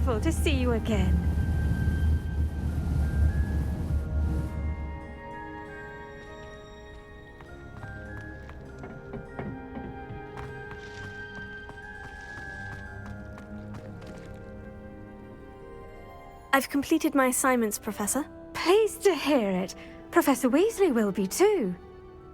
wonderful to see you again. I've completed my assignments, Professor. Pleased to hear it. Professor Weasley will be too.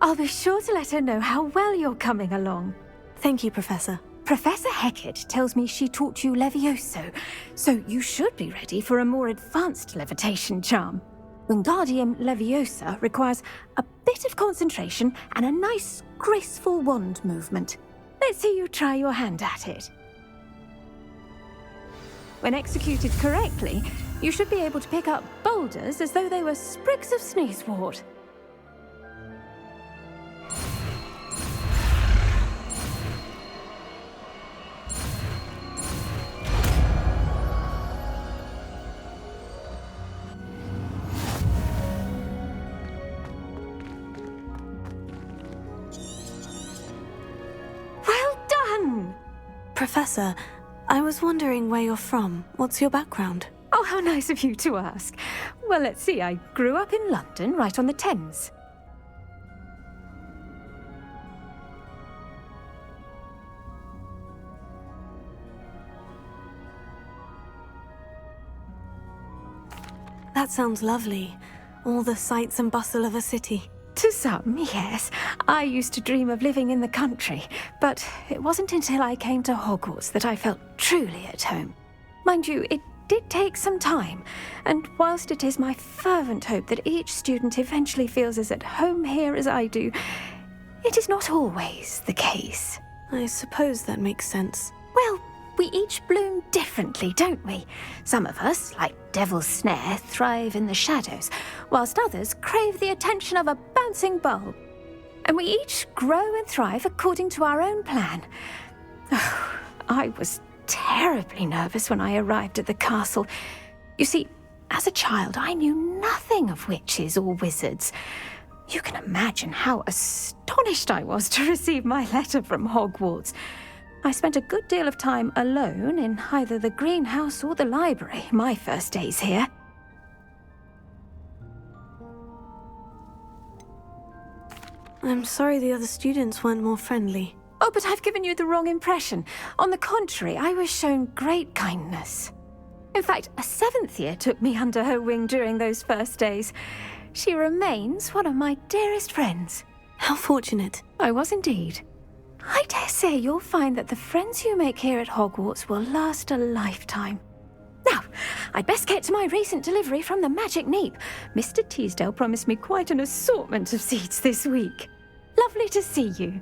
I'll be sure to let her know how well you're coming along. Thank you, Professor. Professor Hecat tells me she taught you Levioso, so you should be ready for a more advanced levitation charm. Wingardium Leviosa requires a bit of concentration and a nice, graceful wand movement. Let's see you try your hand at it. When executed correctly, you should be able to pick up boulders as though they were sprigs of sneezewort. Well done! Professor, I was wondering where you're from. What's your background? Oh, how nice of you to ask. Well, let's see, I grew up in London, right on the Thames. That sounds lovely. All the sights and bustle of a city. To some, yes. I used to dream of living in the country, but it wasn't until I came to Hogwarts that I felt truly at home. Mind you, it did take some time, and whilst it is my fervent hope that each student eventually feels as at home here as I do, it is not always the case. I suppose that makes sense. Well, we each bloom differently, don't we? Some of us, like Devil's Snare, thrive in the shadows, whilst others crave the attention of a bouncing bulb. And we each grow and thrive according to our own plan. Oh, I was terribly nervous when I arrived at the castle. You see, as a child, I knew nothing of witches or wizards. You can imagine how astonished I was to receive my letter from Hogwarts. I spent a good deal of time alone in either the greenhouse or the library my first days here. I'm sorry the other students weren't more friendly. Oh, but I've given you the wrong impression. On the contrary, I was shown great kindness. In fact, a seventh year took me under her wing during those first days. She remains one of my dearest friends. How fortunate. I was indeed. I dare say you'll find that the friends you make here at Hogwarts will last a lifetime. Now, I'd best get to my recent delivery from the Magic Neep. Mr. Teasdale promised me quite an assortment of seeds this week. Lovely to see you.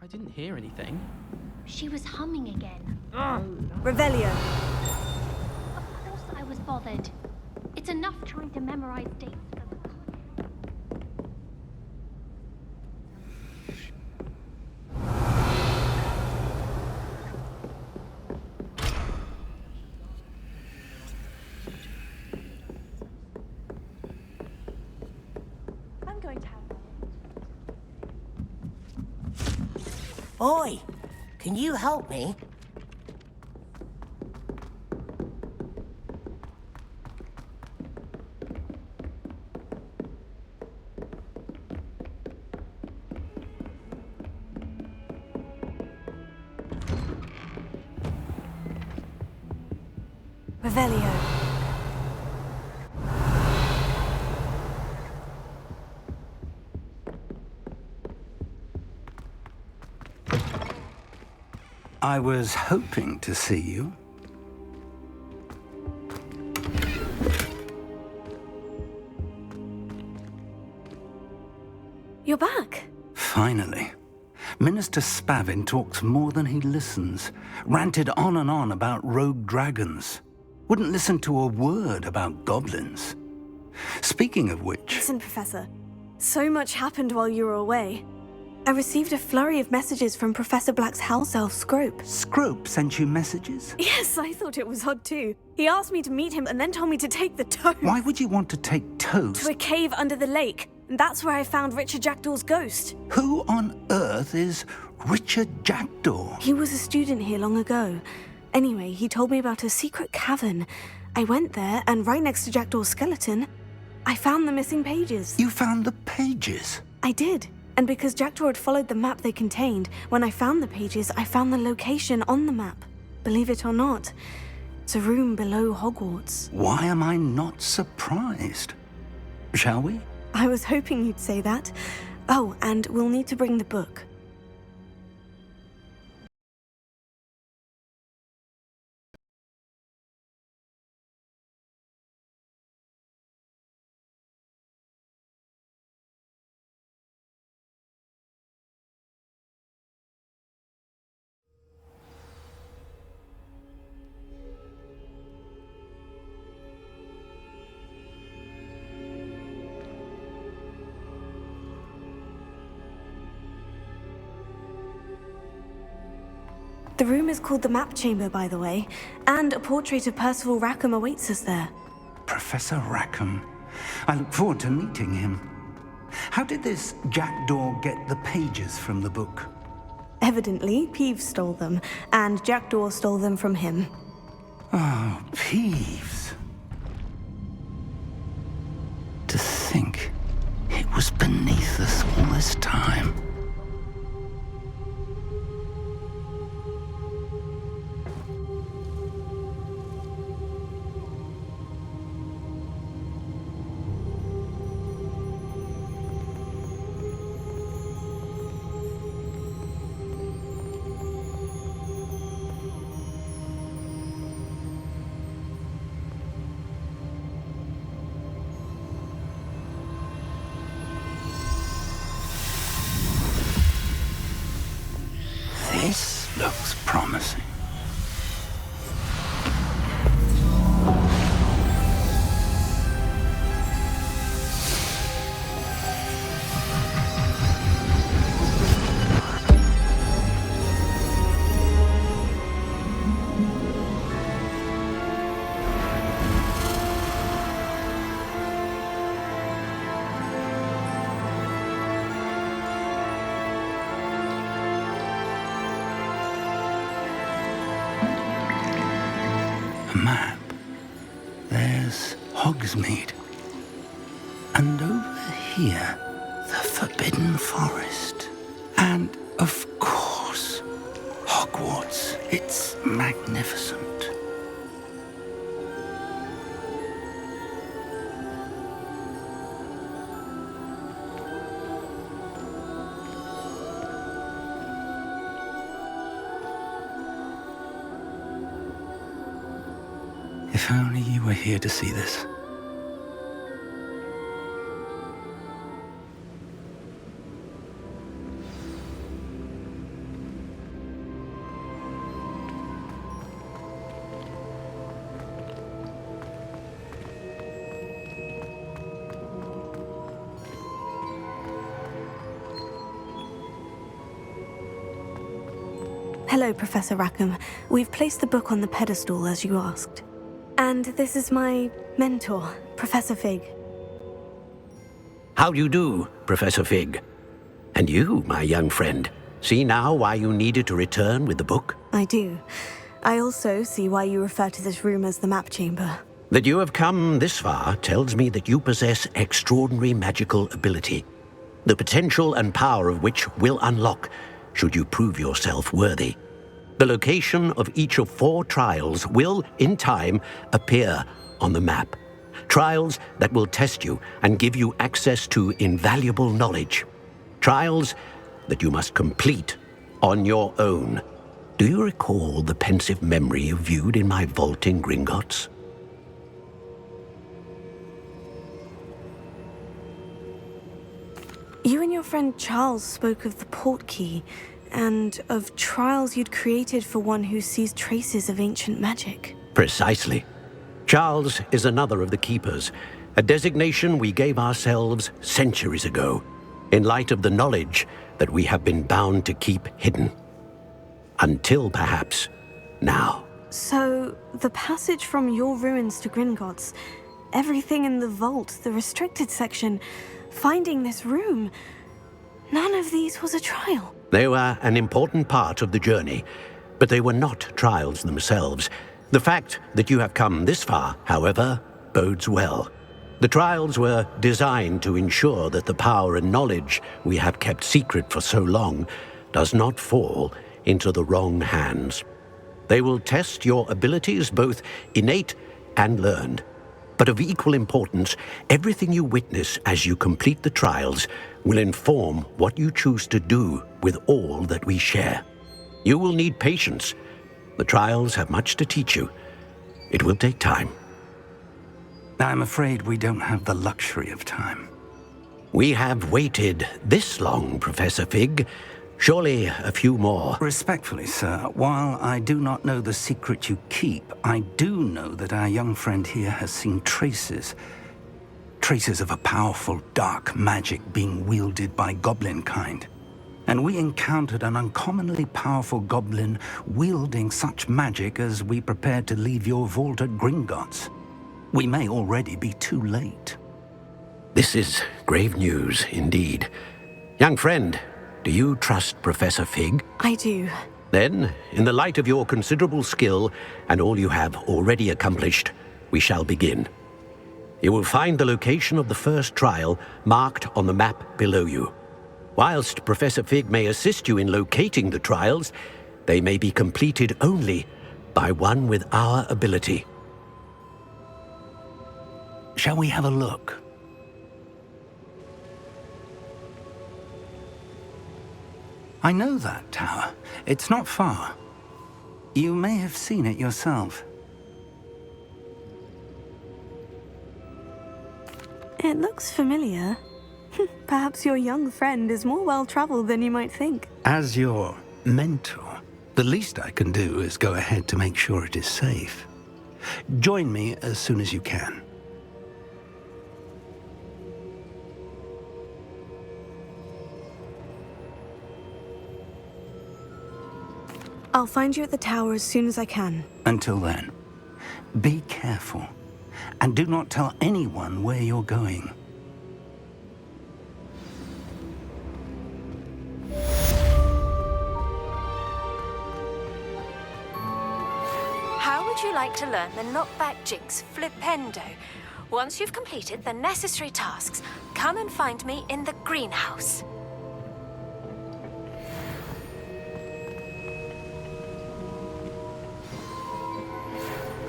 I didn't hear anything. She was humming again. Revelio. Of course I was bothered. It's enough trying to memorize dates for the I'm going to have Boy, can you help me? Revelio. I was hoping to see you. You're back. Finally. Minister Spavin talks more than he listens. Ranted on and on about rogue dragons. Wouldn't listen to a word about goblins. Speaking of which... Listen, Professor. So much happened while you were away. I received a flurry of messages from Professor Black's house elf, Scrope. Scrope sent you messages? Yes, I thought it was odd too. He asked me to meet him and then told me to take the toad. Why would you want to take toast? To a cave under the lake. And that's where I found Richard Jackdaw's ghost. Who on earth is Richard Jackdaw? He was a student here long ago. Anyway, he told me about a secret cavern. I went there, and right next to Jackdaw's skeleton, I found the missing pages. You found the pages? I did. And because Jackdaw had followed the map they contained, when I found the pages, I found the location on the map. Believe it or not, it's a room below Hogwarts. Why am I not surprised? Shall we? I was hoping you'd say that. Oh, and we'll need to bring the book. The room is called the Map Chamber, by the way, and a portrait of Percival Racham awaits us there. Professor Racham. I look forward to meeting him. How did this Jackdaw get the pages from the book? Evidently, Peeves stole them, and Jackdaw stole them from him. Oh, Peeves. To think it was beneath us all this time. This looks promising. Map. There's Hogsmeade. And over here, the Forbidden Forest. And, of course, Hogwarts. It's magnificent. If only you were here to see this. Hello, Professor Racham. We've placed the book on the pedestal as you asked. And this is my mentor, Professor Fig. How do you do, Professor Fig? And you, my young friend, see now why you needed to return with the book? I do. I also see why you refer to this room as the map chamber. That you have come this far tells me that you possess extraordinary magical ability, the potential and power of which will unlock should you prove yourself worthy. The location of each of 4 trials will, in time, appear on the map. Trials that will test you and give you access to invaluable knowledge. Trials that you must complete on your own. Do you recall the pensive memory you viewed in my vault in Gringotts? You and your friend Charles spoke of the port key, and of trials you'd created for one who sees traces of ancient magic. Precisely. Charles is another of the Keepers, a designation we gave ourselves centuries ago, in light of the knowledge that we have been bound to keep hidden. Until perhaps now. So, the passage from your ruins to Gringotts, everything in the vault, the restricted section, finding this room, none of these was a trial. They were an important part of the journey, but they were not trials themselves. The fact that you have come this far, however, bodes well. The trials were designed to ensure that the power and knowledge we have kept secret for so long does not fall into the wrong hands. They will test your abilities, both innate and learned. But of equal importance, everything you witness as you complete the trials will inform what you choose to do with all that we share. You will need patience. The trials have much to teach you. It will take time. I'm afraid we don't have the luxury of time. We have waited this long, Professor Fig. Surely a few more. Respectfully, sir, while I do not know the secret you keep, I do know that our young friend here has seen traces of a powerful dark magic being wielded by goblin kind. And we encountered an uncommonly powerful goblin wielding such magic as we prepared to leave your vault at Gringotts. We may already be too late. This is grave news indeed. Young friend, do you trust Professor Fig? I do. Then, in the light of your considerable skill and all you have already accomplished, we shall begin. You will find the location of the first trial marked on the map below you. Whilst Professor Fig may assist you in locating the trials, they may be completed only by one with our ability. Shall we have a look? I know that tower. It's not far. You may have seen it yourself. It looks familiar. Perhaps your young friend is more well-traveled than you might think. As your mentor, the least I can do is go ahead to make sure it is safe. Join me as soon as you can. I'll find you at the tower as soon as I can. Until then, be careful, and do not tell anyone where you're going. How would you like to learn the knockback jinx flipendo? Once you've completed the necessary tasks, come and find me in the greenhouse.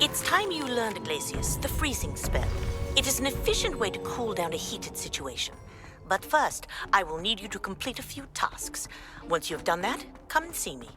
It's time you learned, Glacius, the freezing spell. It is an efficient way to cool down a heated situation. But first, I will need you to complete a few tasks. Once you have done that, come and see me.